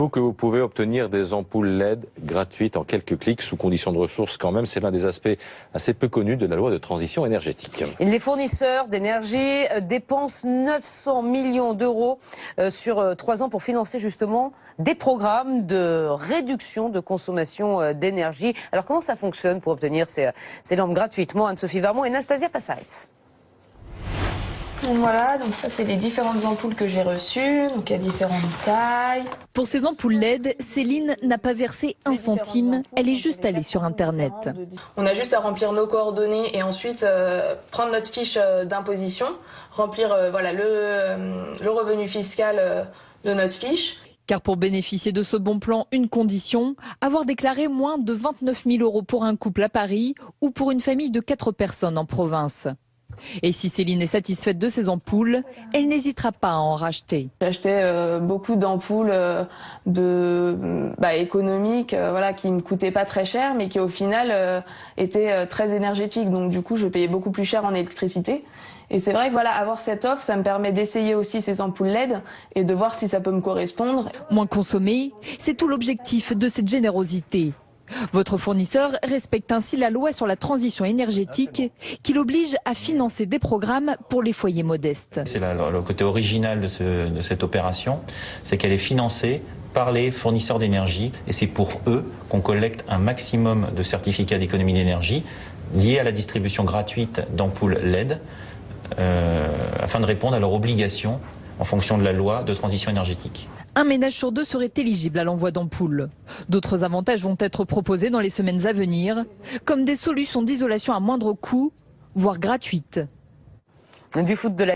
vous que vous pouvez obtenir des ampoules LED gratuites en quelques clics, sous conditions de ressources quand même. C'est l'un des aspects assez peu connus de la loi de transition énergétique. Et les fournisseurs d'énergie dépensent 900 millions d'euros sur 3 ans pour financer justement des programmes de réduction de consommation d'énergie. Alors comment ça fonctionne pour obtenir ces lampes gratuitement? Anne-Sophie Varmont et Anastasia Passaris. Voilà, donc ça c'est les différentes ampoules que j'ai reçues, donc il y a différentes tailles. Pour ces ampoules LED, Céline n'a pas versé un centime, elle est juste allée sur Internet. On a juste à remplir nos coordonnées et ensuite prendre notre fiche d'imposition, remplir voilà, le revenu fiscal de notre fiche. Car pour bénéficier de ce bon plan, une condition, avoir déclaré moins de 29 000 euros pour un couple à Paris ou pour une famille de 4 personnes en province. Et si Céline est satisfaite de ses ampoules, elle n'hésitera pas à en racheter. J'ai acheté beaucoup d'ampoules économiques, voilà, qui me coûtaient pas très cher, mais qui au final étaient très énergétiques. Donc du coup, je payais beaucoup plus cher en électricité. Et c'est vrai que voilà, avoir cette offre, ça me permet d'essayer aussi ces ampoules LED et de voir si ça peut me correspondre. Moins consommer, c'est tout l'objectif de cette générosité. Votre fournisseur respecte ainsi la loi sur la transition énergétique qui l'oblige à financer des programmes pour les foyers modestes. C'est le côté original de cette opération, c'est qu'elle est financée par les fournisseurs d'énergie et c'est pour eux qu'on collecte un maximum de certificats d'économie d'énergie liés à la distribution gratuite d'ampoules LED afin de répondre à leurs obligations en fonction de la loi de transition énergétique. Un ménage sur 2 serait éligible à l'envoi d'ampoules. D'autres avantages vont être proposés dans les semaines à venir, comme des solutions d'isolation à moindre coût, voire gratuites. Du foot de la